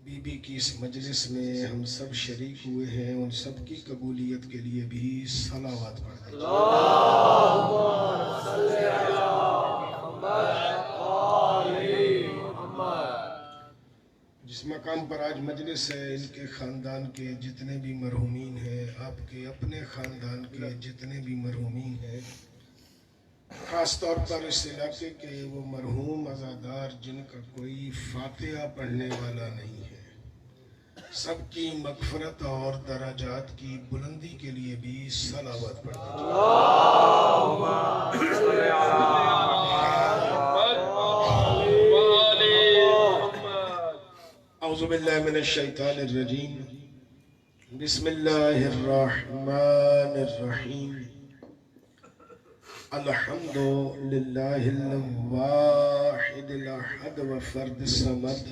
Be be کی اس مجلس میں ہم سب شریک ہوئے ہیں، ان سب کی قبولیت کے لیے بھی صلوات پڑھ دیجیے۔ جس مقام پر آج مجلس ہے، ان کے خاندان کے جتنے بھی مرحومین ہیں، آپ کے اپنے خاندان کے جتنے بھی مرحومین ہیں، خاص طور پر اس علاقے کے وہ مرحوم عزادار جن کا کوئی فاتحہ پڑھنے والا نہیں ہے، سب کی مغفرت اور درجات کی بلندی کے لیے بھی صلوات پڑھ دیجیے۔ اعوذ باللہ من الشیطان الرجیم، بسم اللہ الرحمن الرحیم، الحمد للہ الواحد الاحد وفرد الصمد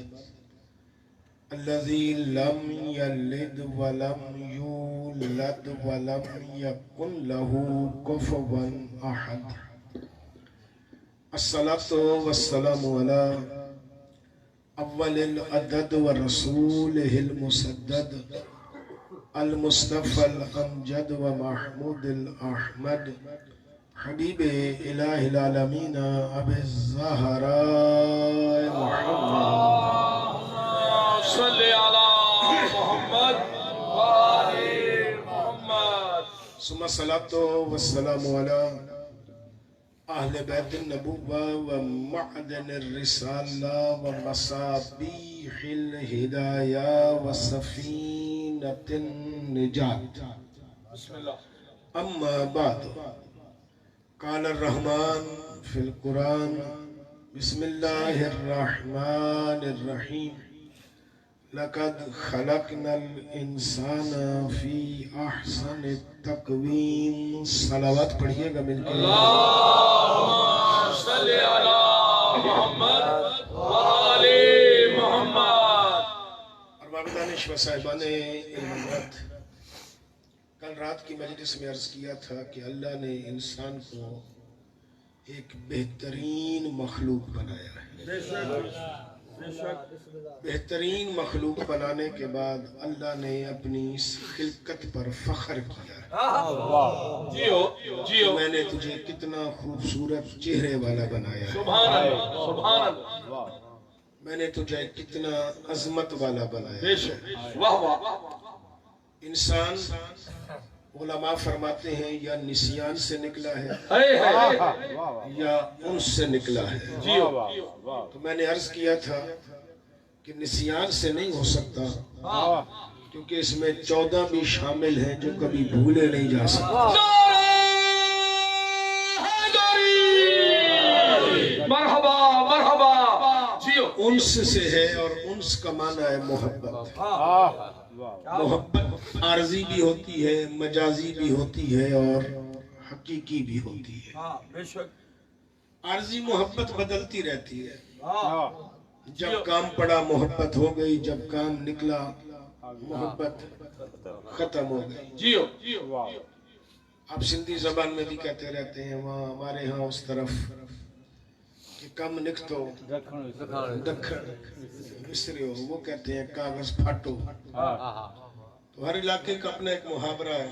الذي لم يلد ولم يولد ولم يكن له كفوا احد، الصلاة والسلام على اول العدد ورسوله المسدد المصطفى الامجد ومحمود الاحمد حبیب الہ العالمین ابی الزہراء محمد صلی علی محمد وآل محمد ثم الصلاة والسلام علی اہل بیت النبوہ ومعدن الرسالہ ومصابیح الہدایہ وسفینۃ النجات، بسم اللہ، اما بعد، قال الرحمن فی القرآن، بسم اللہ الرحمن الرحیم، لقد خلقنا الانسان فی احسن تقویم۔ صلوات پڑھیے گا مل کے۔ اللہم صلی علی محمد وآل محمد۔ ارباب دانش و صاحبان علم امرت، کل رات کی مجلس میں عرض کیا تھا کہ اللہ نے انسان کو ایک بہترین مخلوق بنایا ہے۔ بہترین مخلوق بنانے کے بعد اللہ نے اپنی اس خلقت پر فخر کیا ہے۔ میں نے تجھے کتنا خوبصورت چہرے والا بنایا ہے، میں نے تجھے کتنا عظمت والا بنایا ہے۔ انسان علماء فرماتے ہیں یا نسیان سے نکلا ہے یا انس سے نکلا ہے۔ تو میں نے عرض کیا تھا کہ نسیان سے نہیں ہو سکتا، کیونکہ اس میں 14 بھی شامل ہیں جو کبھی بھولے نہیں جا سکتے۔ مرحبا مرحبا۔ انس سے ہے، اور انس کا معنی ہے محبت۔ محبت عارضی بھی ہوتی ہے، مجازی بھی ہوتی ہے، اور حقیقی بھی ہوتی ہے۔ عارضی محبت بدلتی رہتی ہے، جب کام پڑا محبت ہو گئی، جب کام نکلا محبت ختم ہو گئی۔ آپ سندھی زبان میں بھی کہتے رہتے ہیں، وہاں ہمارے ہاں اس طرف کہ کم نکتو دکھن مصری ہو، وہ کہتے ہیں کاغذ پھاٹو۔ تو ہر علاقے کا اپنا ایک محاورہ ہے۔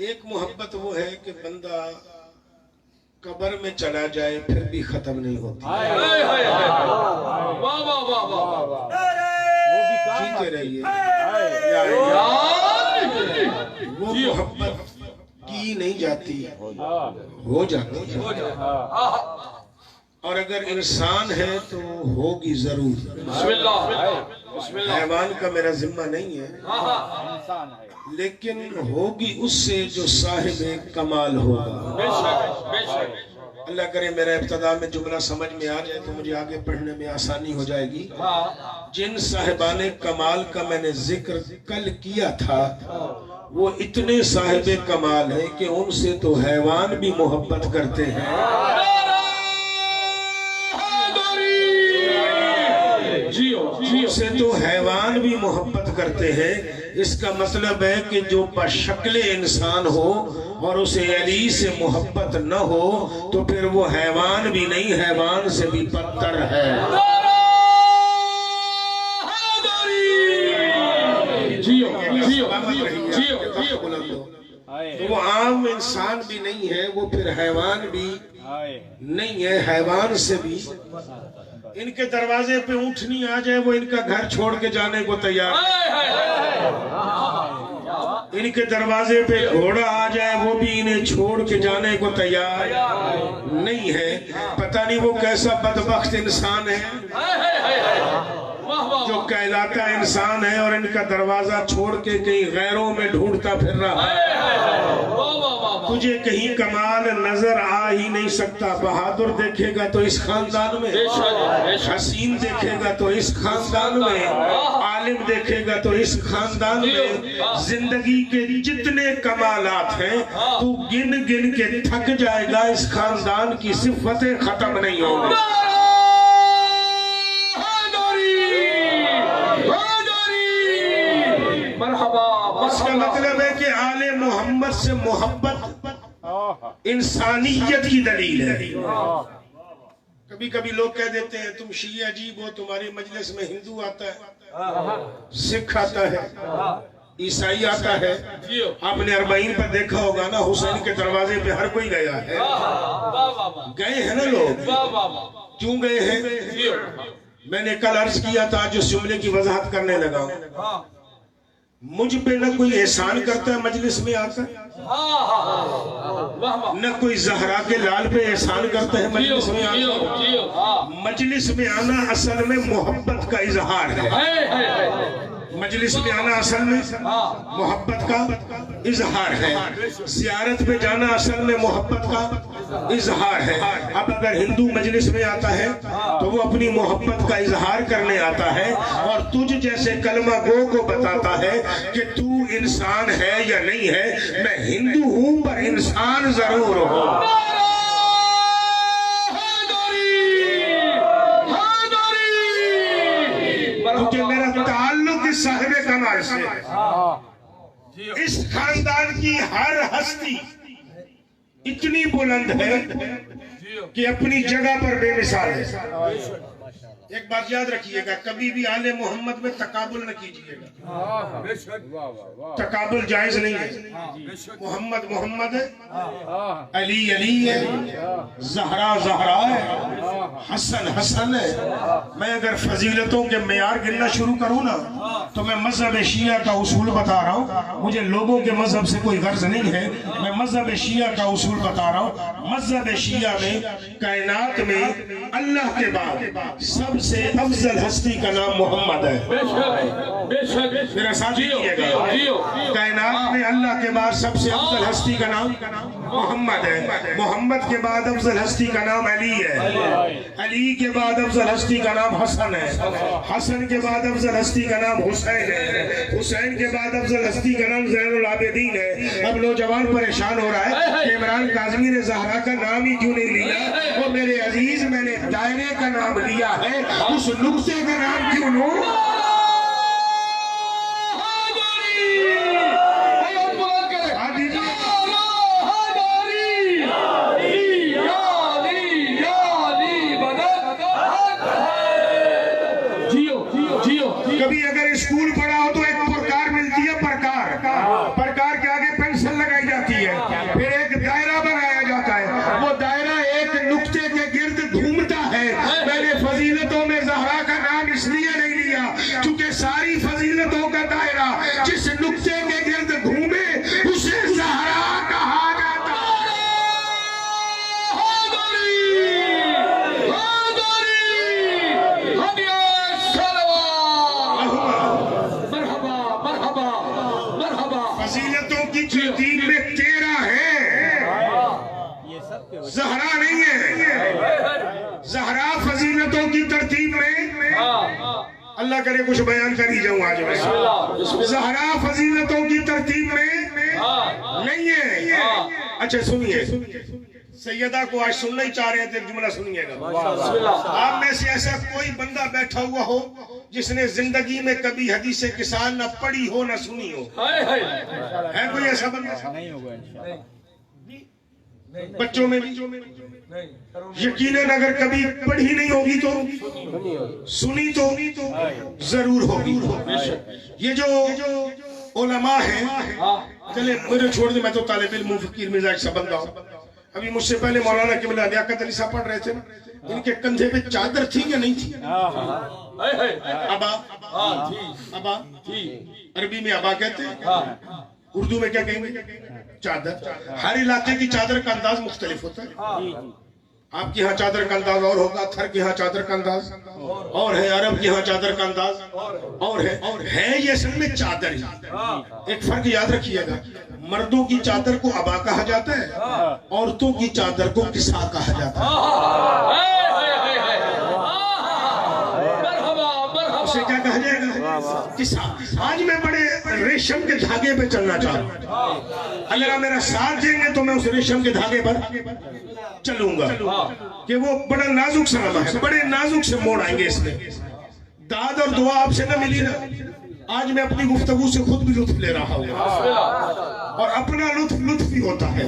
ایک محبت وہ ہے کہ بندہ قبر میں چلا جائے پھر بھی ختم نہیں ہوتی، جیتے رہیے۔ وہ محبت کی نہیں جاتی، ہو جاتی ہے، اور اگر انسان ہے تو ہوگی ضرور۔ حیوان کا میرا ذمہ نہیں ہے، لیکن ہوگی اس سے جو صاحب کمال ہوگا۔ اللہ کرے میرا ابتدا میں جملہ سمجھ میں آ جائے تو مجھے آگے پڑھنے میں آسانی ہو جائے گی۔ جن صاحبان کمال کا میں نے ذکر کل کیا تھا، وہ اتنے صاحب کمال ہیں کہ ان سے تو حیوان بھی محبت کرتے ہیں، سے تو حیوان بھی محبت کرتے ہیں۔ اس کا مطلب ہے کہ جو بشکل انسان ہو اور اسے علی سے محبت نہ ہو تو پھر وہ حیوان بھی نہیں، حیوان سے بھی بدتر ہے۔ وہ عام انسان بھی نہیں ہے، وہ پھر حیوان بھی نہیں ہے، حیوان سے بھی ان کے دروازے پہ اونٹنی آ جائے وہ ان کا گھر چھوڑ کے جانے کو تیار ہے، ان کے دروازے پہ گھوڑا آ جائے وہ بھی انہیں چھوڑ کے جانے کو تیار نہیں ہے۔ پتہ نہیں وہ کیسا بدبخت انسان ہے جو کہلاتا انسان ہے اور ان کا دروازہ چھوڑ کے کہیں غیروں میں ڈھونڈتا پھر رہا ہے۔ تجھے کہیں کمال نظر آ ہی نہیں سکتا، بہادر دیکھے گا تو اس خاندان میں، حسین دیکھے گا تو اس خاندان میں، عالم دیکھے گا تو اس خاندان میں، زندگی کے جتنے کمالات ہیں تو گن گن کے تھک جائے گا، اس خاندان کی صفتیں ختم نہیں ہوں گی۔ اس کا مطلب ہے کہ آل محمد سے محبت انسانیت کی دلیل ہے۔ کبھی کبھی لوگ کہہ دیتے ہیں تم شیعہ عجیب ہو، تمہاری مجلس میں ہندو آتا ہے، سکھ آتا ہے، عیسائی آتا ہے۔ آپ نے اربعین پر دیکھا ہوگا نا، حسین کے دروازے پہ ہر کوئی گیا ہے، گئے ہیں نا لوگ، کیوں گئے ہیں؟ میں نے کل عرض کیا تھا، جو جملے کی وضاحت کرنے لگا ہوں، مجھ پہ نہ کوئی احسان کرتا ہے مجلس میں آتا ہے، نہ کوئی زہرا کے لال پہ احسان کرتا ہے مجلس میں آتا ہے۔ مجلس میں آنا اصل میں محبت کا اظہار ہے، مجلس میں آنا اصل میں محبت کا اظہار ہے، زیارت پہ جانا اصل میں محبت کا اظہار ہے۔ اب اگر ہندو مجلس میں آتا ہے تو وہ اپنی محبت کا اظہار کرنے آتا ہے اور تجھ جیسے کلمہ گو کو بتاتا ہے کہ تو انسان ہے یا نہیں ہے، میں ہندو ہوں پر انسان ضرور ہوں۔ کیونکہ میرا تعلق اس صاحب کمال سے، اس خاندان کی ہر ہستی اتنی بلند ہے کہ اپنی جگہ پر بے مثال ہے۔ ایک بات یاد رکھیے گا، کبھی بھی آل محمد میں تقابل نہ کیجیے گا، تقابل جائز نہیں ہے۔ محمد محمد ہے، علی علی ہے، زہرا زہرا ہے، حسن حسن ہے۔ میں اگر فضیلتوں کے معیار گننا شروع کروں نا تو میں مذہب شیعہ کا اصول بتا رہا ہوں، مجھے لوگوں کے مذہب سے کوئی غرض نہیں ہے، میں مذہب شیعہ کا اصول بتا رہا ہوں۔ مذہب شیعہ میں کائنات میں اللہ کے بعد سب سے افضل ہستی کا نام محمد ہے۔ میرا ساتھ دیجیے گا، کائنات میں اللہ کے بعد سب سے افضل ہستی کا نام محمد ہے، محمد کے بعد افضل ہستی کا نام علی ہے، علی کے بعد افضل ہستی کا نام حسن ہے، حسن کے بعد افضل ہستی کا نام حسین ہے، حسین کے بعد افضل ہستی کا نام زین العابدین ہے۔ اب نوجوان پریشان ہو رہا ہے کہ عمران کاظمی نے زہرا کا نام ہی کیوں نہیں لیا؟ وہ میرے عزیز، میں نے دائرے کا نام لیا ہے، اس نقطے کا نام کیوں لوں؟ کبھی اگر اسکول پڑھا ہو تو ایک پرکار ملتی ہے، پرکار کے آگے پینسل لگائی جاتی ہے، پھر ایک دائرہ بنایا جاتا ہے، وہ دائرہ ایک نقطے کے گرد گھومتا ہے۔ میں نے فضیلتوں میں زہرا کا نام اس لیے نہیں لیا کیونکہ ساری فضیلتوں کا دائرہ جس نقطے کے گرد گھومے اسے زہرا کہا جاتا ہے۔ فضیلتوں کی ترتیب میں 13 ہے، زہرا نہیں ہے۔ زہرا فضیلتوں کی ترتیب میں، اللہ کرے کچھ بیان کر ہی جاؤں آج میں، زہرا فضیلتوں کی ترتیب میں نہیں ہے۔ اچھا سنیے، سیدہ کو آج سننا ہی چاہ رہے ہیں، جملہ سنیے گا۔ آپ میں سے ایسا کوئی بندہ بیٹھا ہوا ہو جس نے زندگی میں کبھی حدیث کسان نہ پڑھی ہو نہ سنی ہو؟ ہے کوئی ایسا بندہ؟ بچوں میں بھی یقیناً اگر کبھی پڑھی نہیں ہوگی تو سنی تو ضرور ہوگی. یہ جو علماء ہیں، چلے مجھے چھوڑ دیں، میں تو طالب علم فقیر مرزا ایک سا بندہ ہوں. ابھی مجھ سے پہلے مولانا قبلہ لیاقت علی صاحب پڑھ رہے تھے، ان کے کندھے پہ چادر تھی یا نہیں تھی؟ ابا عربی میں ابا کہتے ہیں، اردو میں کیا کہیں گے؟ چادر. ہر علاقے کی چادر کا انداز مختلف ہوتا ہے. آپ کی ہاں چادر کا انداز اور ہوگا، تھر کی ہاں چادر کا انداز اور ہے، عرب کی ہاں چادر کا انداز اور ہے یہ اصل میں چادر ہی. ایک فرق یاد رکھیے گا، مردوں کی چادر کو ابا کہا جاتا ہے، عورتوں کی چادر کو کسا کہا جاتا ہے. اسے کیا کہا جائے گا؟ کسا. آج میں بڑے ریشم کے دھاگے پہ چلنا چاہ رہا ہوں. اگر آپ میرا ساتھ دیں گے تو میں اس ریشم کے دھاگے پر چلوں گا کہ وہ بڑا نازک سنما ہے، بڑے نازک سے موڑ آئیں گے. اس میں داد اور دعا آپ سے نہ ملی نا. آج میں اپنی گفتگو سے خود بھی لطف لے رہا ہوں اور اپنا لطف بھی ہوتا ہے.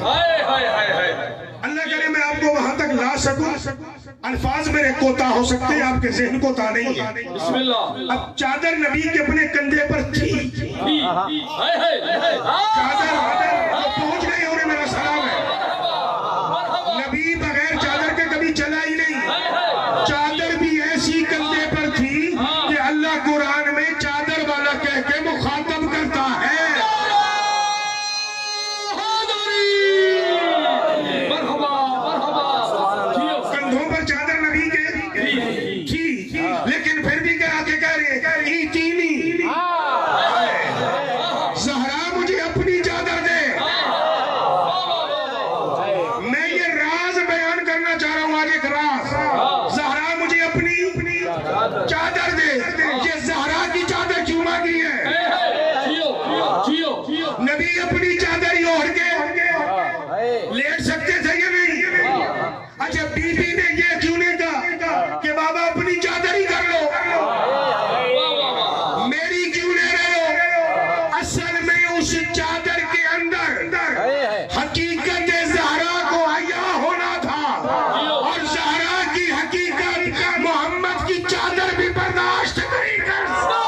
اللہ کرے میں آپ کو وہاں تک لا سکوں. الفاظ میرے کوتا ہو سکتے ہیں، آپ کے ذہن کوتا نہیں ہے. اب چادر نبی کے اپنے کندھے پر تھی، چادر پہنچ گئی انہیں میرا سلام ہے. نبی بغیر چادر کے کبھی چلا ہی نہیں. چادر بھی ایسی کندھے پر تھی کہ اللہ قرآن میں چادر والا کہہ کے مخاطب کرتا ہے. کندھوں پر چادر نبی کے تھی، لیکن پھر بھی کہہ رہے ایتینی زہرا، مجھے اپنی چادر دے. میں یہ راز بیان کرنا چاہ رہا ہوں آج، ایک راز. زہرا مجھے اپنی چادر دے. یہ زہرا کی چادر کیوں مانگی ہے؟ نبی اپنی چادر ہی اوڑھ کے لیٹ سکتے تھے یا نہیں؟ اچھا بی بی نے یہ کیوں نہیں کہا کہ بابا اپنی چادر ہی کر لو، میری کیوں لے رہے ہو؟ اصل میں اس چادر کے اندر حقیقت زہرا کو عیاں ہونا تھا، اور زہرا کی حقیقت محمد کی چادر بھی برداشت نہیں کر سکتا.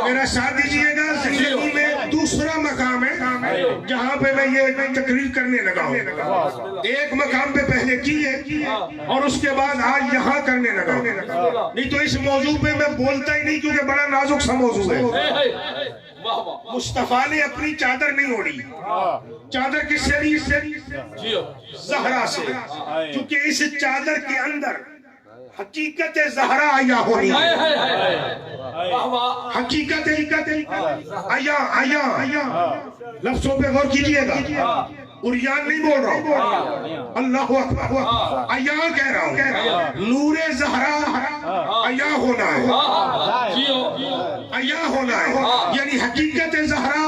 میرا ساتھ دیجئے گا. زندگی میں دوسرا مقام ہے جہاں پہ میں یہ تقریر کرنے لگا ہوں. ایک مقام پہ پہلے کی ہے اور اس کے بعد آج یہاں کرنے لگا ہوں. نہیں تو اس موضوع پہ میں بولتا ہی نہیں، کیونکہ بڑا نازک سا موضوع ہے. مصطفیٰ نے اپنی چادر نہیں اوڑھی. چادر کس سے لی؟ زہرا سے. کیونکہ اس چادر کے اندر حقیقت زہرا عیاں ہونی ہے. حقیقت عیاں. لفظوں پہ غور کیجئے گا، عریان نہیں بول رہا ہوں، اللہ اکبر، عیاں کہہ رہا ہوں. نور زہرا عیاں ہونا ہے، عیاں ہونا ہے. یعنی حقیقت زہرا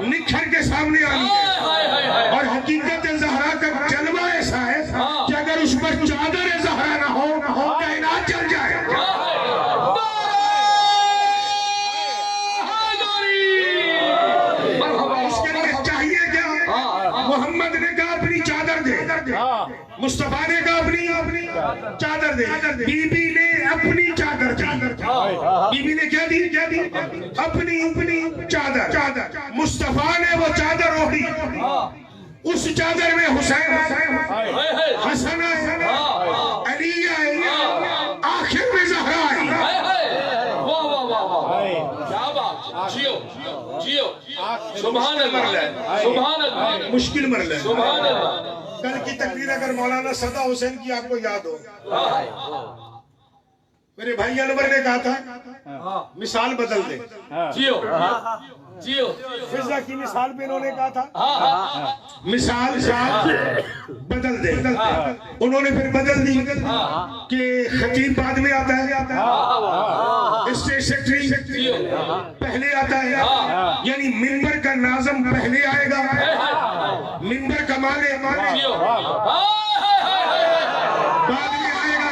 نکھر کے سامنے آنی ہے. اور حقیقت زہرا کا جلوہ ایسا ہے کہ اگر اس پر چادر زہرا نہ ہو کائنات چل جائے. اس کے لیے چاہیے کیا؟ محمد نے کہا اپنی چادر دے، مصطفیٰ نے کہا اپنی چادر دے. بی بی نے اپنی چادر دی. بی بی نے کیا دی؟ اپنی چادر. مصطفیٰ نے وہ چادر اوڑھی. اس چادر میں حسین، حسن، علی آئے، آخر میں زہرا آئی. سبحان اللہ، مشکل مرلہ ہے. سبحان اللہ. کل کی تقریر اگر مولانا صدا حسین کی آپ کو یاد ہو، میرے بھائی انور نے کہا تھا مثال بدل دے. فضا کی مثال پہ انہوں نے کہا تھا مثال بدل دے. انہوں نے پھر بدل دی کہ خطیب بعد میں آتا ہے، اسٹیج سیکرٹری پہلے آتا ہے. یعنی منبر کا ناظم پہلے آئے گا، منبر کا مالے بعد میں آئے گا.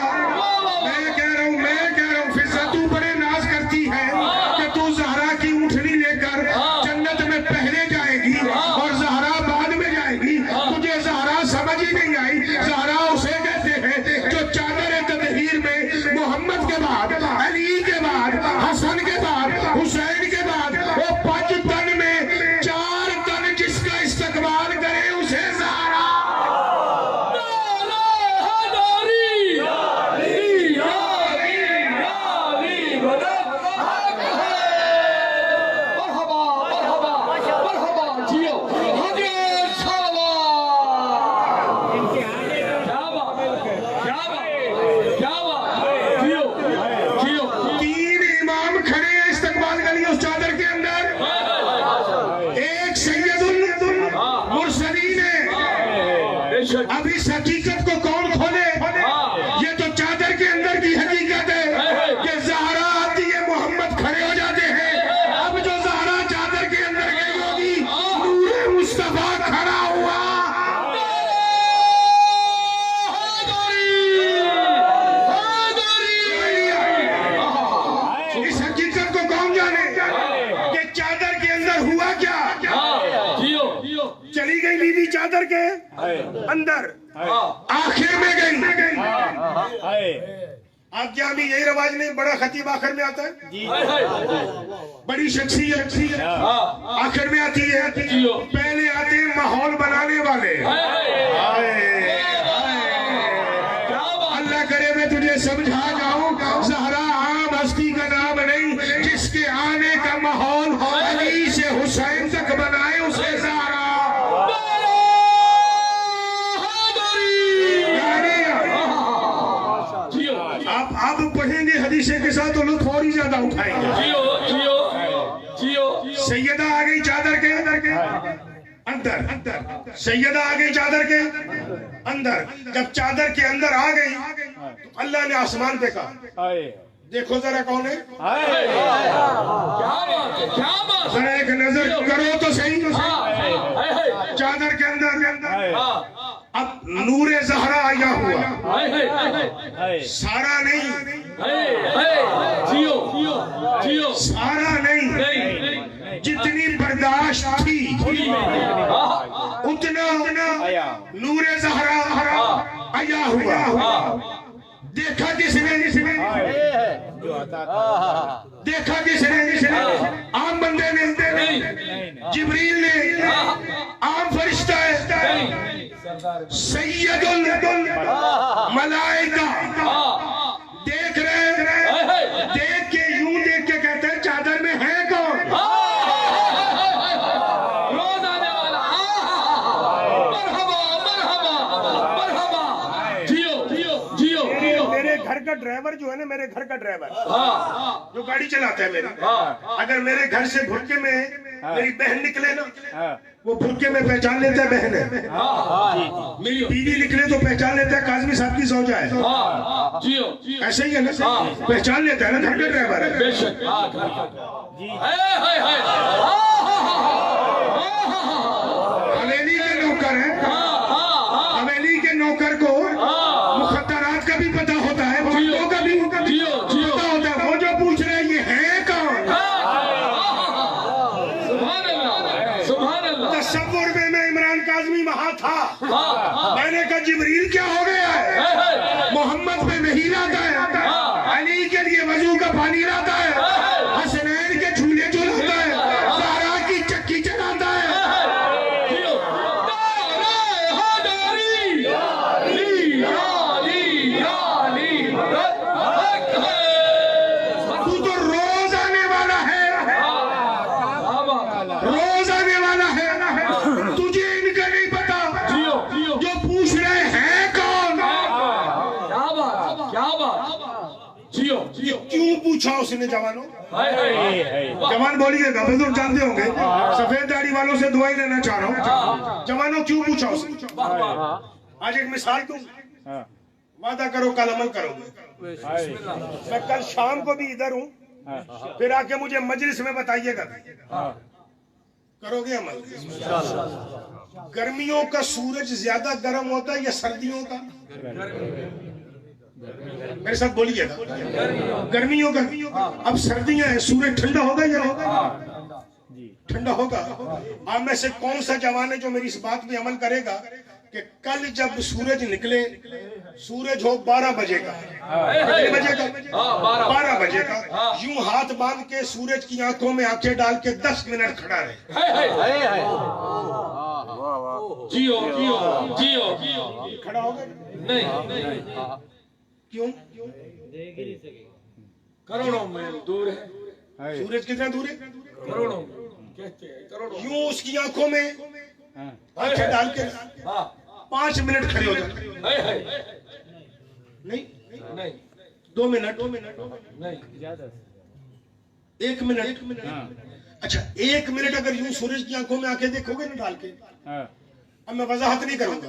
اب اس حقیقت کو کون کھولے؟ یہ تو چادر کے اندر کی حقیقت ہے کہ زہرا آتی ہے، محمد کھڑے ہو جاتے ہیں۔ اب جو زہرا چادر کے اندر گئی ہوگی، نور مصطفیٰ کھڑا ہوا۔ اس حقیقت کو کون جانے کہ چادر کے اندر ہوا کیا؟ چلی گئی بی بی چادر کے اندر، آخر میں گئی۔ آپ کیا بھی یہی رواج نہیں، بڑا خطیب آخر میں آتا ہے، بڑی شخصیت آخر میں آتی ہے، پہلے آتے ہیں ماحول بنانے والے۔ اللہ کرے میں تجھے سمجھا جاؤں، زہرا عام ہستی کا نام نہیں، جس کے آنے کا ماحول علی سے حسین تک بنائے اسے زہرا۔ آپ پڑھیں گے حدیثیں کے ساتھ تو لطف اور ہی زیادہ اٹھائیں گے۔ سیدہ آ گئی چادر کے اندر، سیدہ آ گئی چادر کے اندر۔ جب چادر کے اندر آ گئی تو اللہ نے آسمان پہ کہا دیکھو ذرا کون ہے، ذرا ایک نظر کرو تو صحیح چادر کے اندر۔ اب نور زہرا آیا ہوا، سارا نہیں، سارا نہیں، جتنی برداشت تھی اتنا نور زہرا آیا ہوا۔ دیکھا کس نے؟ دیکھا کس نے؟ عام بندے نے، جبریل نے، عام فرشتہ ہے، سید الملائکہ دیکھ رہے، دیکھ کے یوں دیکھ کے کہتے ہیں چادر میں ہے کون؟ روز آنے والا، مرحبا مرحبا مرحبا، جیو۔ میرے گھر کا ڈرائیور جو ہے نا، میرے گھر کا ڈرائیور جو گاڑی چلاتا ہے میری، اگر میرے گھر سے بھٹکے میں میری بہن نکلے نا، وہ بھٹکے میں پہچان لیتا ہے بہن ہے، بیوی نکلے تو پہچان لیتا ہے کاظمی صاحب کی زوجہ ہے، ایسے ہی ہے نا، پہچان لیتا ہے نا، گھر کا ڈرائیور ہے۔ حویلی کے نوکر ہیں، حویلی کے نوکر کو مخدرات کا بھی پتہ ہوتا ہے، بھٹکوں کا بھی پتہ ہوتا ہے، وہ جو پوچھ رہے ہیں یہ ہے کون؟ تصور میں عمران کاظمی وہاں تھا، میں نے کہا جبریل کیا ہو گیا ہے؟ محمد پہ نہیں لاتا ہے، علی کے لیے وضو کا پانی لاتا ہے، حسنین کے جھولے جھلاتا ہے، زہرا کی چکی چلاتا ہے۔ تو روز آنے والا ہے، روز آنے والا ہے، تجھے ان کا نہیں پتا جو پوچھ رہے ہیں کون؟ کیا بات، کیوں پوچھا اس نے جوانوں؟ جوان بولیے گا، بزرگ جانتے ہوں گے، سفید داڑھی والوں سے دعائی لینا چاہ رہا ہوں، جوانوں کیوں پوچھا اس نے؟ آج ایک مثال دوں، وعدہ کرو کل عمل کرو گے۔ میں کل شام کو بھی ادھر ہوں، پھر آ کے مجھے مجلس میں بتائیے گا، کرو گے عمل؟ گرمیوں کا سورج زیادہ گرم ہوتا ہے یا سردیوں کا؟ میرے ساتھ بولیے گا، گرمیوں کا۔ اب سردیاں ہیں، سورج ٹھنڈا ہوگا یا ہوگا؟ ٹھنڈا ہوگا۔ آپ میں سے کون سا جوان ہے جو میری اس بات پہ عمل کرے گا کہ کل جب سورج نکلے، سورج ہو 12 بجے کا، 12 بجے کا، یوں ہاتھ باندھ کے سورج کی آنکھوں میں آنکھیں ڈال کے 10 منٹ کھڑا رہے۔ کھڑا ہوگا نہیں، کیوں؟ کروڑوں میل دور ہے، سورج کتنا دور ہے؟ کروڑوں کہتے ہیں، کروڑوں۔ یوں اس کی آنکھوں میں آنکھیں ڈال کے 5 منٹ کھڑے ہو جاتے۔ نہیں، 2 منٹ، نہیں، 1 منٹ۔ اچھا 1 منٹ اگر یوں سورج کی آنکھوں میں آنکھیں دیکھو گے نا ڈال کے، اب میں وضاحت نہیں کروں گا،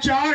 4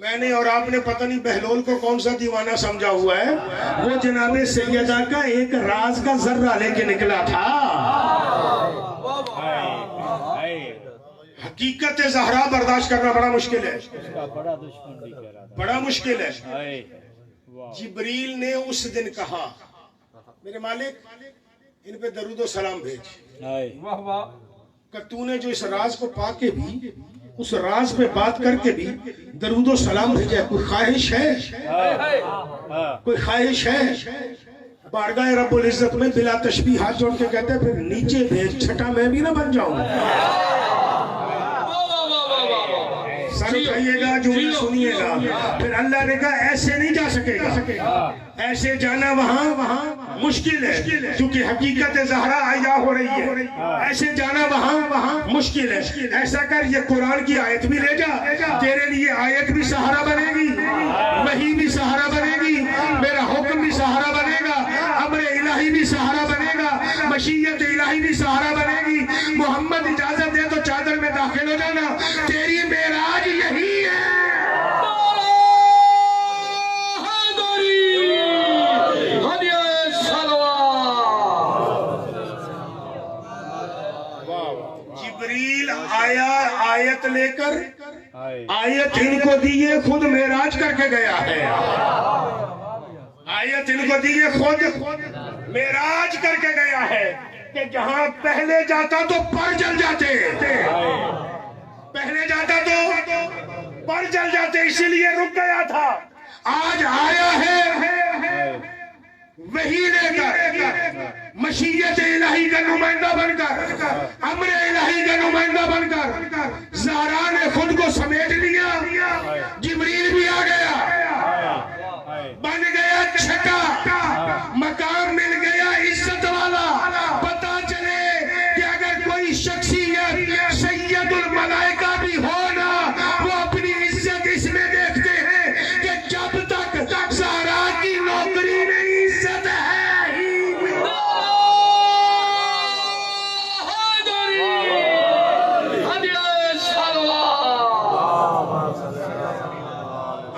میں نے اور آپ نے پتہ نہیں بہلول کو کون سا دیوانہ سمجھا ہوا ہے، وہ جناب سیدہ کا ایک راز کا ذرہ لے کے نکلا تھا۔ حقیقت زہرا برداشت کرنا بڑا مشکل ہے، بڑا دشمن بھی کہہ رہا بڑا مشکل ہے۔ تھا۔ جبریل نے اس دن کہا میرے مالک ان پہ درود و سلام بھیج، کہ تو نے جو اس راز کو پا کے بھی اس راز پہ بات کر کے بھی درود و سلام بھیجا، کوئی خواہش ہے؟ کوئی خواہش ہے؟ بارگاہ رب العزت میں بلا تشبیہ ہاتھ جوڑ کے کہتے ہیں پھر نیچے بھیج، چھٹا میں بھی نہ بن جاؤں۔ سر اٹھائیے گا، جملہ سنیے گا۔ پھر اللہ نے کہا ایسے نہیں جا سکے گا، ایسے جانا وہاں مشکل ہے، کیونکہ حقیقت زہرا عیاں ہو رہی ہے، ایسے جانا وہاں مشکل ہے۔ ایسا کر یہ قرآن کی آیت بھی لے جا، تیرے لیے آیت بھی سہارا بنے گی، وحی بھی سہارا بنے گی، میرا حکم بھی سہارا بنے گا، امر الہی بھی سہارا بنے گا، مشیت الہی بھی سہارا بنے گی۔ محمد اجازت دے تو چادر میں داخل ہو جانا، تیری معراج یہی ہے۔ جبریل آیا آیت لے کر، آیت ان کو دیے خود معراج کر کے گیا ہے، آیت ان کو دیے خود معراج کر کے گیا ہے، کہ جہاں پہلے جاتا تو پر جل جاتے، پہلے جاتا تو پر جل جاتے، اسی لیے رک گیا تھا۔ آج آیا ہے وہی لے کر، مشیت الہی کا نمائندہ بن کر، امر الہی کا نمائندہ بن کر، زہرا نے خود کو سمیٹ لیا، جبریل بھی آ گیا، بن گیا چھٹا، مقام مل گیا عزت والا۔ پتا چلے کہ اگر کوئی شخصیت سید الملائکہ بھی ہونا، وہ اپنی عزت اس میں دیکھتے ہیں کہ جب تک زہرا کی نوکری نہیں، عزت ہے ہی نہیں۔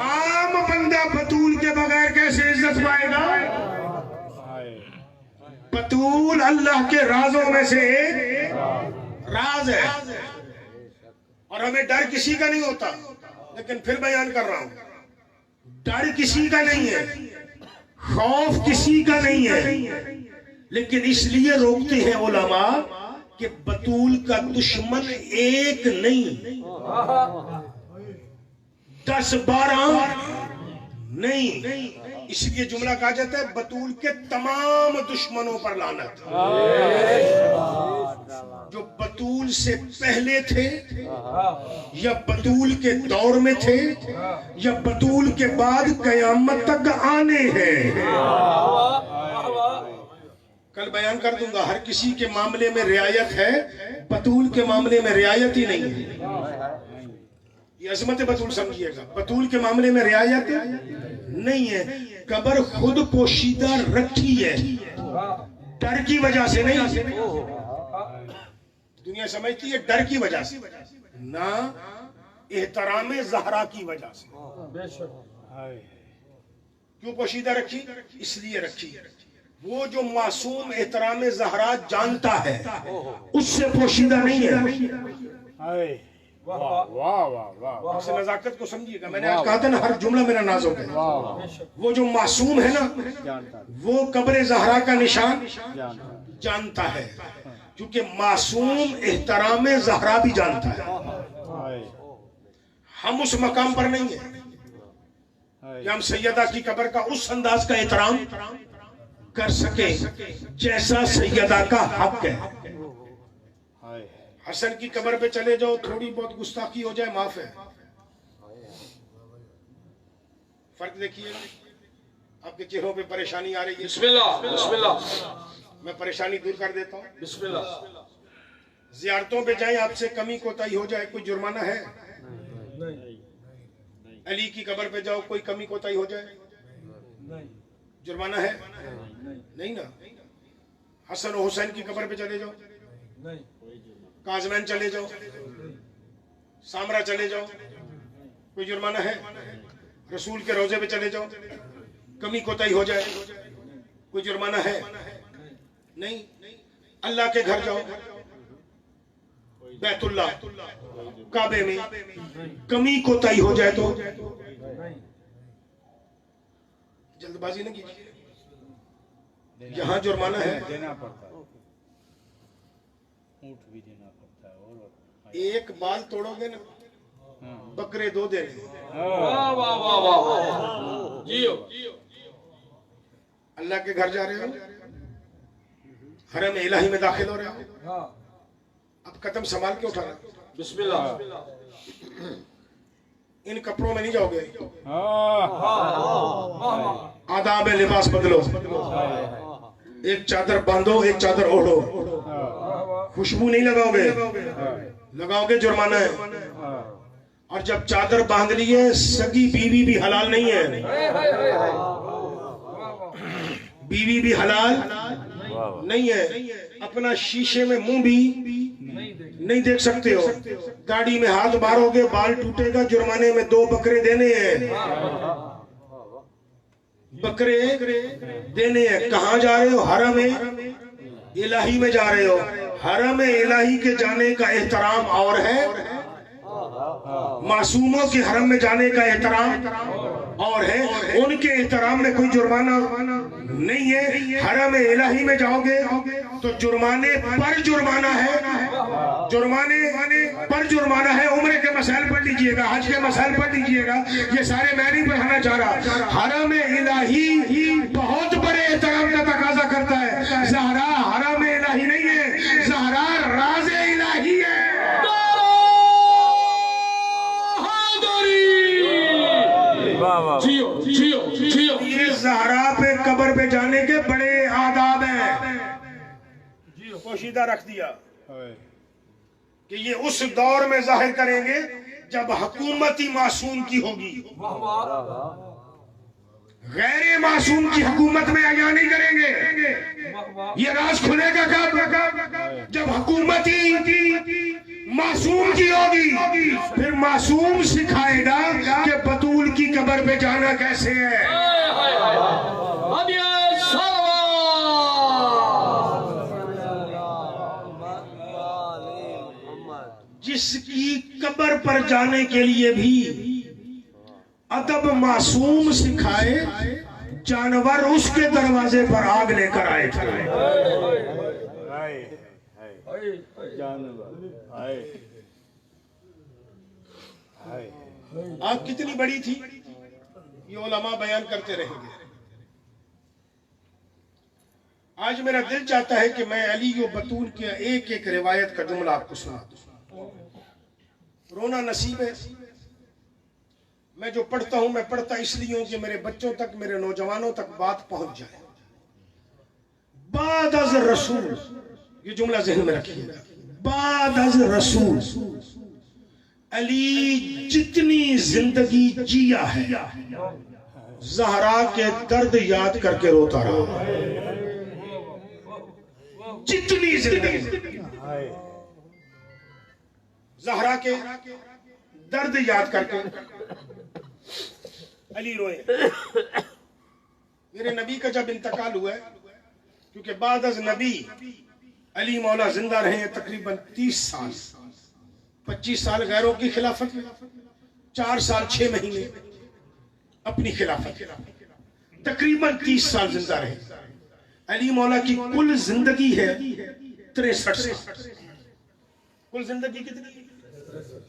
عام بندہ بطول کے بغیر کیسے عزت پائے گا؟ بطول اللہ کے رازوں میں سے ایک راز ہے، اور ہمیں ڈر کسی کا نہیں ہوتا، لیکن پھر بیان کر رہا ہوں، ڈر کسی کا نہیں ہے، خوف کسی کا نہیں ہے، لیکن اس لیے روکتے ہیں علماء کہ بطول کا دشمن ایک نہیں، 10-12 نہیں، اس لیے جملہ کہا جاتا ہے بطول کے تمام دشمنوں پر لعنت۔ جو بطول سے پہلے تھے، یا بطول کے دور میں تھے، یا بطول کے بعد قیامت تک آنے ہیں۔ کل بیان کر دوں گا، ہر کسی کے معاملے میں رعایت ہے، بطول کے معاملے میں رعایت ہی نہیں ہے۔ یہ عظمت بطول سمجھیے گا، بطول کے معاملے میں رعایت نہیں ہے۔ قبر خود پوشیدہ رکھی ہے، ڈر کی وجہ سے نہیں، دنیا سمجھتی ہے ڈر کی وجہ سے، نہ احترام زہرا کی وجہ سے۔ کیوں پوشیدہ رکھی؟ اس لیے رکھی وہ جو معصوم احترام زہرا جانتا ہے اس سے پوشیدہ نہیں ہے۔ اس نزاکت کو سمجھیے گا، میں نے آج کہا تھا نا ہر جملہ میرا نازک ہے۔ وہ جو معصوم ہے نا، وہ قبر زہرا کا نشان جانتا ہے، کیونکہ معصوم احترام زہرا بھی جانتا ہے۔ ہم اس مقام پر نہیں ہیں کہ ہم سیدہ کی قبر کا اس انداز کا احترام کر سکیں جیسا سیدہ کا حق ہے۔ حسن کی قبر پہ چلے جاؤ، تھوڑی بہت گستاخی ہو جائے معاف ہے۔ فرق دیکھیے، آپ کے چہروں پہ پریشانی آ رہی ہے، بسم اللہ بسم اللہ، میں پریشانی دور کر دیتا ہوں۔ بسم اللہ۔ زیارتوں پہ جائیں، آپ سے کمی کوتاہی ہو جائے، کوئی جرمانہ ہے؟ علی کی قبر پہ جاؤ، کوئی کمی کوتاہی ہو جائے، جرمانہ ہے؟ نہیں نا۔ حسن و حسین کی قبر پہ چلے جاؤ، کاظمین چلے جاؤ، سامرا چلے جاؤ، کوئی جرمانہ ہے؟ رسول کے روضے پہ چلے جاؤ، کمی کوتاہی ہو جائے، کوئی جرمانہ ہے؟ نہیں۔ اللہ کے گھر جاؤ، بیت اللہ کعبے میں کمی کوتاہی ہو جائے تو جلد بازی نہ کیجیے، یہاں جرمانہ ہے، دینا پڑتا ہے، اونٹ بھی دینا پڑتا ہے، اور ایک بال توڑو گے نا بکرے 2 دینے۔ واہ واہ واہ واہ جیو۔ اللہ کے گھر جا رہے ہو، حرم الہی میں داخل ہو رہے ہو، اب قدم سنبھال کے اٹھانا، بسم اللہ۔ ان کپڑوں میں نہیں جاؤ گے، ہاں آداب لباس بدلو، ایک چادر باندھو، ایک چادر اوڑھو، خوشبو نہیں لگاؤ گے، لگاؤ گے جرمانہ ہے۔ اور جب چادر باندھ لی ہے، سگی بیوی بھی حلال نہیں ہے، بیوی بھی حلال نہیں ہے، اپنا شیشے میں منہ بھی نہیں دیکھ سکتے ہو، گاڑی میں ہاتھ مارو گے بال ٹوٹے گا، جرمانے میں 2 بکرے دینے ہیں، بکرے دینے ہیں۔ کہاں جا رہے ہو؟ حرم الہی میں جا رہے ہو، حرم الہی کے جانے کا احترام اور ہے، معصوموں کے حرم میں جانے کا احترام اور ہے، ان کے احترام میں کوئی جرمانہ نہیں ہے۔ حرم الہی میں جاؤ گے تو جرمانے پر جرمانہ ہے، جرمانے پر جرمانہ ہے۔ عمرے کے مسائل پڑھ لیجئے گا، حج کے مسائل پڑھ لیجئے گا، یہ سارے میں نہیں پڑھانا چاہ رہا۔ حرم الہی بہت بڑے احترام کا تقاضا کرتا ہے۔ زہرا حرم الہی نہیں ہے، زہرا راز الہی ہے۔ جیو جیو جیو۔ یہ زہرا پہ قبر پہ جانے کے بڑے آداب ہیں، پوشیدہ رکھ دیا کہ یہ اس دور میں ظاہر کریں گے جب حکومت ہی معصوم کی ہوگی، غیر معصوم کی حکومت میں عیاں نہیں کریں گے۔ یہ راز کھلے گا کب؟ جب حکومت ہی معصوم کی ہوگی، پھر معصوم سکھائے گا کہ بطول کی قبر پہ جانا کیسے ہے۔ جس کی قبر پر جانے کے لیے بھی ادب معصوم سکھائے، جانور اس کے دروازے پر آگ لے کر آئے تھے۔ آگ کتنی بڑی تھی یہ علماء بیان کرتے رہیں گے۔ آج میرا دل چاہتا ہے کہ میں علی و بطول کے ایک ایک روایت کا جملہ آپ کو سنا دوں۔ رونا نصیب ہے، میں جو پڑھتا ہوں میں پڑھتا اس لیے ہوں کہ میرے بچوں تک، میرے نوجوانوں تک بات پہنچ جائے۔ بعد از رسول، یہ جملہ ذہن میں رکھیے گا، بعد از رسول علی جتنی زندگی جیا ہے، زہرا کے درد یاد کر کے روتا رہا۔ جتنی زندگی زہرا کے درد یاد کر کے علی روئے۔ میرے نبی کا جب انتقال ہوا ہے، کیونکہ بعد از نبی علی مولا زندہ رہے ہیں تقریباً 30 سال، 25 سال غیروں کی خلافت میں، 4 سال 6 مہینے اپنی خلافت، تقریباً 30 سال زندہ رہے۔ علی مولا کی کل زندگی ہے 63 سال۔ کل زندگی کتنی؟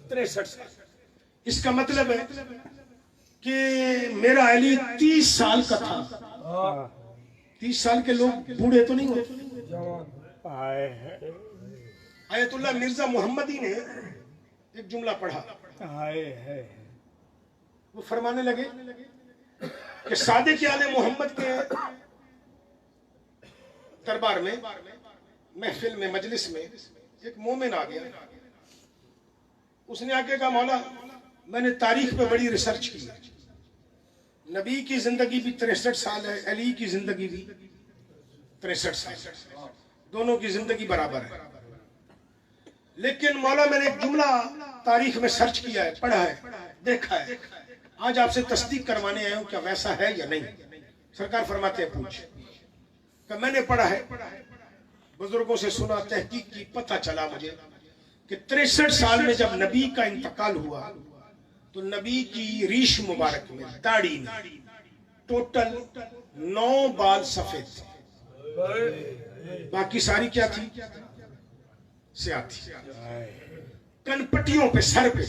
63 سال۔ اس کا مطلب ہے کہ میرا علی 30 سال کا تھا۔ 30 سال کے لوگ بوڑھے تو نہیں ہوتے۔ آیت اللہ مرزا محمدی نے ایک جملہ پڑھا، وہ فرمانے لگے کہ صادق آل محمد کے دربار میں، محفل میں، مجلس میں ایک مومن آ گیا۔ اس نے آگے کہا مولا میں نے تاریخ پہ بڑی ریسرچ کی، نبی کی زندگی بھی 63 سال ہے، علی کی زندگی بھی 63 سال، دونوں کی زندگی برابر ہے، لیکن مولا میں نے ایک جملہ تاریخ میں سرچ کیا ہے، پڑھا ہے، دیکھا ہے, آج آپ سے تصدیق کروانے آیا ہوں کیا ویسا ہے یا نہیں. سرکار فرماتے ہیں پوچھ, کہ میں نے پڑھا ہے, بزرگوں سے سنا, تحقیق کی, پتہ چلا مجھے کہ 63 سال میں جب نبی کا انتقال ہوا تو نبی کی ریش مبارک میں, داڑھی میں ٹوٹل 9 بال سفید تھے, باقی ساری کیا تھی, سیاہ تھی. کن پٹیوں پہ, سر پہ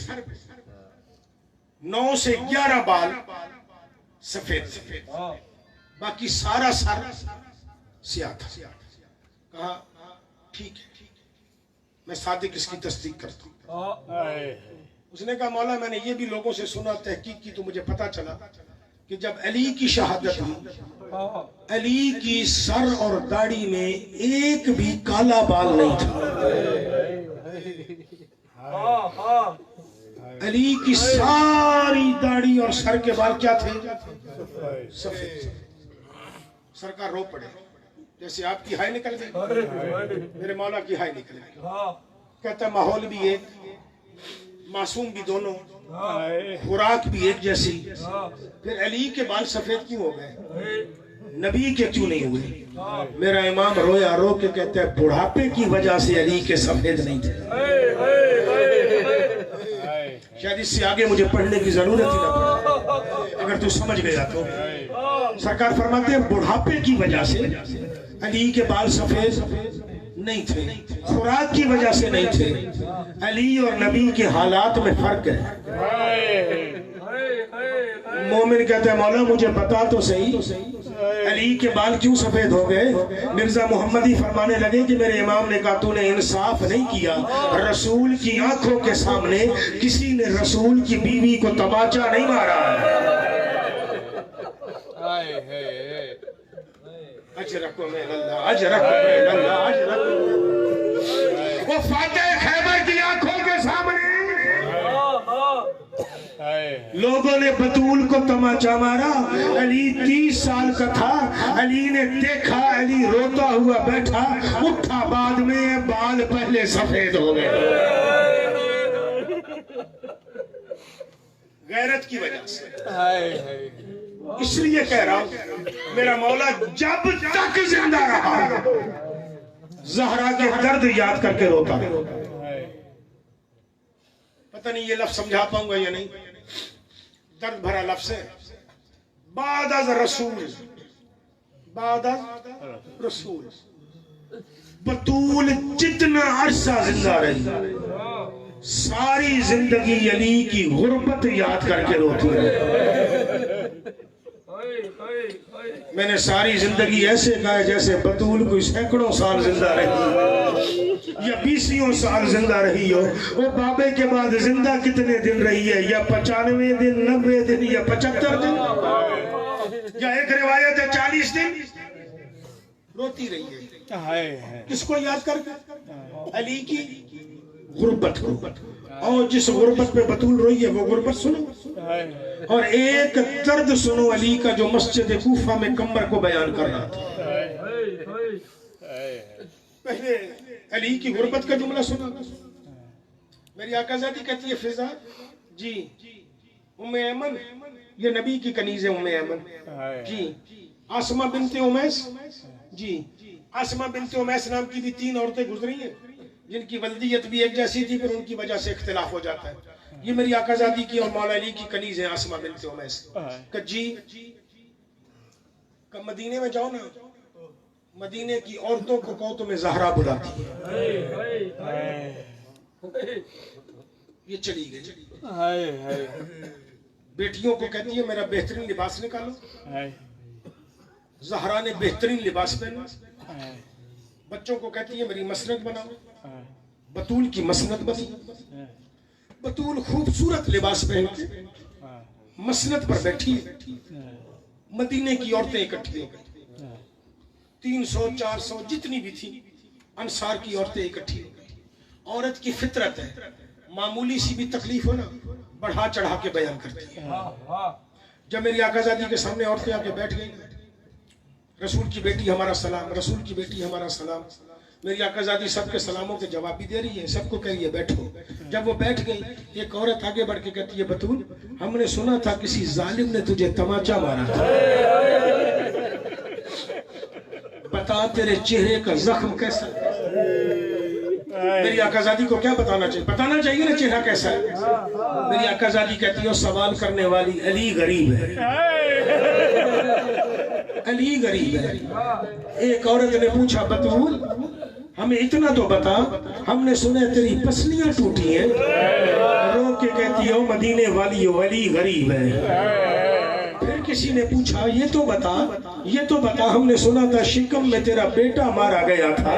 9 سے 11 بال سفید تھے, باقی سارا سر سیاہ تھا. کہا ٹھیک ہے, میں صادق اس کی تصدیق کرتا ہوں. اس نے کہا مولا میں نے یہ بھی لوگوں سے سنا, تحقیق کی, تو مجھے پتا چلا کہ جب علی کی شہادت ہوئی, علی کی سر اور داڑھی میں ایک بھی کالا بال نہیں تھا. علی کی ساری داڑھی اور سر کے بال کیا تھے, سفید. سرکار رو پڑے, جیسے آپ کی ہائی نکل گئی, میرے مولا کی ہائی نکل گئی. کہتا ماحول بھی ایک, معصوم بھی دونوں, خوراک بھی ایک جیسی, پھر علی کے بال سفید کیوں ہو گئے, نبی کے کیوں نہیں ہوئے. میرا امام رویا, رو کے کہتا ہے بڑھاپے کی وجہ سے علی کے سفید نہیں تھے. شاید اس سے آگے مجھے پڑھنے کی ضرورت ہی نہ پڑے اگر تو سمجھ گیا تو. سرکار فرماتے ہیں بڑھاپے کی وجہ سے علی کے بال سفید نہیں تھے, خوراک کی وجہ سے نہیں تھے. علی اور نبی کے حالات میں فرق ہے. مومن کہتا ہے مولا مجھے بتا تو صحیح, علی کے بال کیوں سفید ہو گئے. مرزا محمدی فرمانے لگے کہ میرے امام نے کہا تو نے انصاف نہیں کیا, رسول کی آنکھوں کے سامنے کسی نے رسول کی بیوی کو تماچا نہیں مارا. اجرکم اللہ, اجرکم اللہ, اجرکم. وہ فاتح خیبر کی آنکھوں کے سامنے لوگوں نے بطول کو تماچا مارا. علی 30 سال کا تھا, علی نے دیکھا, علی روتا ہوا بیٹھا, اٹھا بعد میں, بال پہلے سفید ہو گئے. غیرت کی وجہ سے. اس لیے کہہ رہا ہوں میرا مولا جب تک زندہ رہا زہرا کے درد یاد کر کے روتا. پتہ نہیں یہ لفظ سمجھا پاؤں گا یا نہیں, درد بھرا لفظ ہے. بعد از رسول, بعد از رسول, بطول جتنا عرصہ زندہ رہی ساری زندگی علی کی غربت یاد کر کے روتی ہے. میں نے ساری زندگی ایسے کہا جیسے بطول کوئی سینکڑوں سال زندہ رہی یا 20 سال زندہ رہی ہو. وہ بابے کے بعد زندہ کتنے دن رہی ہے, یا 95 دن, 90 دن, یا 75 دن, یا ایک روایت ہے 40 دن روتی رہی ہے. کس کو یاد کر کے, علی کی غربت کو. اور جس غربت پہ بطول روئی ہے وہ غربت سنو, اور ایک درد سنو علی کا جو مسجد کوفہ میں کمر کو بیان کر رہا تھا. پہلے علی کی غربت کا جملہ سنا. میری آقا زادی کہتی ہے فضا جی, ام ایمن یہ نبی کی کنیز ہے. ام ایمن جی, آسمہ بنت امیس جی, آسمہ بنت امیس نام کی بھی 3 عورتیں گزری ہیں جن کی ولدیت بھی ایک جیسی تھی, پھر ان کی وجہ سے اختلاف ہو جاتا ہے. یہ میری آقا زادی کی اور مولا علی کی کنیز ہیں آسمہ بنت امیس. کہ جی کہ مدینے میں جاؤ نا, مدینے کی عورتوں کو کہو تمہیں زہرا بلاتی ہے. یہ چلی گئی. بیٹیوں کو کہتی ہے میرا بہترین لباس نکالو. زہرا نے بہترین لباس پہنا. بچوں کو کہتی ہے میری مسند بناؤ. بطول کی مسند بنی. بطول خوبصورت لباس پہن کے مسند پر بیٹھی. مدینے کی عورتیں اکٹھی ہو گئی, 300 400 جتنی بھی تھی انصار کی عورتیں اکٹھی ہو گئی. عورت کی فطرت ہے, معمولی سی بھی تکلیف ہو نا بڑھا چڑھا کے بیان کرتی ہے. جب میری آقا زادی کے سامنے عورتیں آ کے بیٹھ گئی, رسول کی بیٹی ہمارا سلام, رسول کی بیٹی ہمارا سلام. میری آقازادی سب کے سلاموں کے جواب بھی دے رہی ہے, سب کو کہہ رہی ہے بیٹھو. جب وہ بیٹھ گئی, ایک عورت آگے بڑھ کے کہتی ہے بتول ہم نے سنا تھا کسی ظالم نے تجھے تماچا مارا تھا, بتا تیرے چہرے کا زخم کیسا ہے. میری آقازادی کو کیا بتانا چاہیے, بتانا چاہیے نا چہرہ کیسا ہے. میری آقازادی کہتی ہے سوال کرنے والی علی غریب ہے, علی غریب ہے. ایک عورت نے پوچھا بتول ہمیں اتنا تو بتا, ہم نے سنا تیری پسلیاں ٹوٹی ہیں. رو کے کہتی ہے مدینے والی علی غریب ہے. پھر کسی نے پوچھا یہ تو بتا ہم نے سنا تھا شکم میں تیرا بیٹا مارا گیا تھا,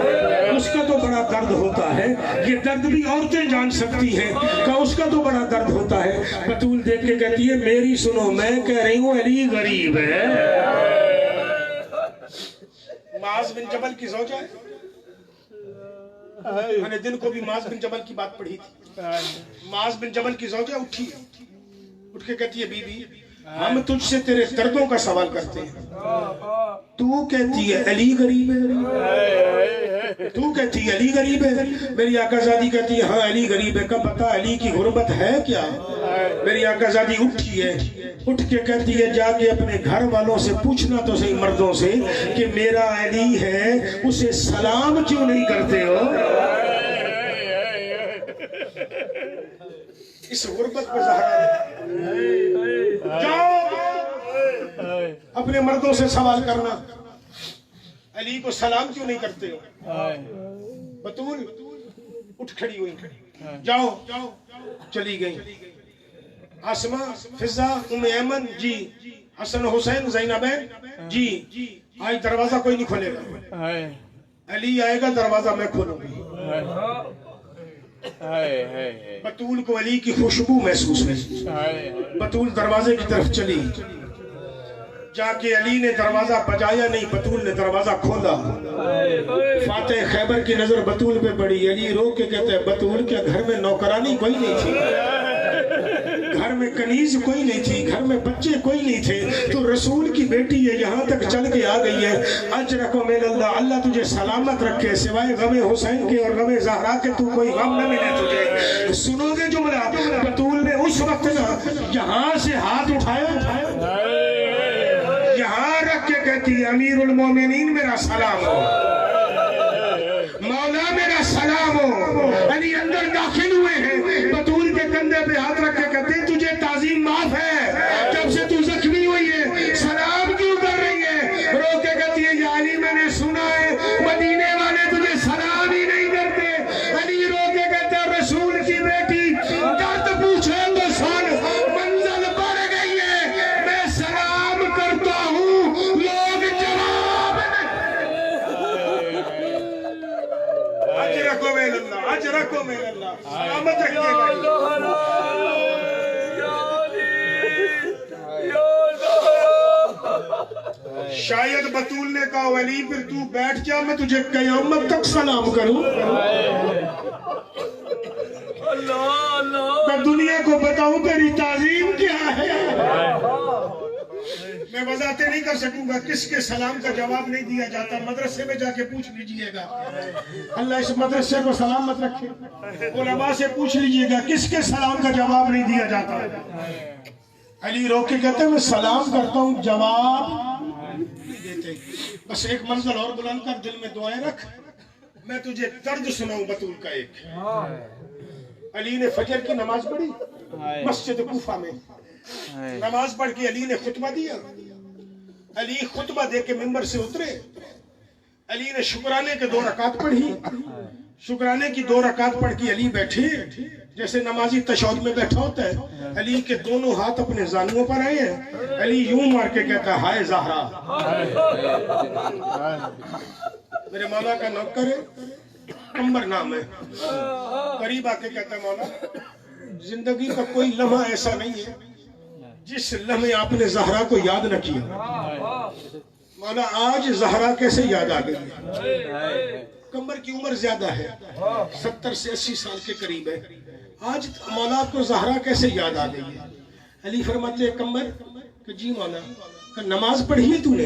اس کا تو بڑا درد ہوتا ہے, یہ درد بھی عورتیں جان سکتی ہیں, کہ اس کا تو بڑا درد ہوتا ہے. بتول دیکھ کے کہتی ہے میری سنو, میں کہہ رہی ہوں علی غریب ہے. معاذ بن جبل کی زوجہ ہے, میں نے دن کو بھی معاذ بن جبل کی بات پڑھی تھی. معاذ بن جبل کی زوجہ اٹھی, اٹھ کے کہتی ہے بی بی ہم تجھ سے تیرے دردوں کا سوال کرتے ہیں. تو کہتی ہے علی غریب ہے, تو کہتی ہے علی غریب ہے. میری آقازادی کہتی ہے ہاں علی غریب ہے. کب پتا علی کی غربت ہے کیا. میری آقازادی اٹھی ہے, اٹھ کے کہتی ہے جا کے اپنے گھر والوں سے پوچھنا تو صحیح مردوں سے کہ میرا علی ہے اسے سلام کیوں نہیں کرتے ہو. اس غربت پہ زہرا جاؤ اپنے مردوں سے سوال کرنا علی کو سلام کیوں نہیں کرتے ہو. بتول اٹھ کھڑی ہوئی, جاؤ چلی گئی. آسمہ فضا ام ایمن جی, حسن حسین زینبین جی, آج دروازہ کوئی نہیں کھولے گا, علی آئے گا دروازہ میں کھولوں گی. بتول کو علی کی خوشبو محسوس ہوئی. بتول دروازے کی طرف چلی, جا کے علی نے دروازہ بجایا نہیں, بتول نے دروازہ کھولا. فاتح خیبر کی نظر بتول پہ پڑی. علی رو کے کہتے ہیں بتول کیا گھر میں نوکرانی کوئی نہیں تھی, گھر میں کنیز کوئی نہیں تھی, گھر میں بچے کوئی نہیں تھے, تو رسول کی بیٹی ہے یہاں تک چل کے آ گئی ہے. اجرکو من اللہ, اللہ تجھے سلامت رکھے, سوائے غم حسین کے اور غم زہرا کے تو کوئی غم نہ ملے تجھے. سنو گے جملہ, بتول نے اس وقت یہاں سے ہاتھ اٹھایا, یہاں رکھ کے کہتی ہے امیر المومنین میرا سلام ہو, مولا میرا سلام ہو. علی اندر داخل ہوئے ہیں, بتول کے کندھے پہ ہاتھ رکھ کے کہتے ہیں تجھے تعظیم معاف ہے, جب سے تو زخمی ہوئی ہے سلام کیوں کر رہی ہے. رو کے کہتی ہے یا علی میں نے سنا ہے مدینے والے تجھے سلام ہی نہیں کرتے. علی رو کے کہتے ہیں رسول کی بیٹی درد پوچھے تو سن, منزل بڑھ گئی ہے, میں سلام کرتا ہوں لوگ جواب اجرکو من اللہ, اجرکو من اللہ, سلامت رکھیے گا. شاید بتول نے کہا ولی پھر تو بیٹھ جا, میں تجھے قیامت تک سلام کروں. میں دنیا کو بتاؤں تیری تعظیم کیا ہے. میں وضاحتیں نہیں کر سکوں گا کس کے سلام کا جواب نہیں دیا جاتا. مدرسے میں جا کے پوچھ لیجئے گا, اللہ اس مدرسے کو سلامت رکھے. علماء سے پوچھ لیجئے گا کس کے سلام کا جواب نہیں دیا جاتا. علی رو کے کہتے ہیں میں سلام کرتا ہوں جواب نہیں دیتے. بس ایک منزل اور بلند کر, دل میں دعائیں رکھ, میں تجھے درد سناؤں بتول کا ایک. علی نے فجر کی نماز پڑھی مسجد کوفہ میں, نماز پڑھ کے علی نے خطبہ دیا. علی خطبہ دے کے ممبر سے اترے, علی نے شکرانے کے 2 رکعت پڑھی. شکرانے کی 2 رکعت پڑھ کے علی بیٹھے جیسے نمازی تشہد میں بیٹھا ہوتا ہے. علی کے دونوں ہاتھ اپنے زانوں پر آئے ہیں. علی یوں مار کے کہتا ہے ہائے زہرا. میرے مولا کا نوکر ہے, کمبر نام ہے, قریب آ کے کہتا ہے مولا زندگی کا کوئی لمحہ ایسا نہیں ہے جس لمحے آپ نے زہرا کو یاد نہ کیا. مولا آج زہرا کیسے یاد آ گئی. کمبر کی عمر زیادہ ہے, 70 سے 80 سال کے قریب ہے. آج مولا کو زہرا کیسے یاد آ گئی ہے. علی فرماتے ہیں کمبر کہ جی مولا, کہ نماز پڑھی ہے تو نے,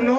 9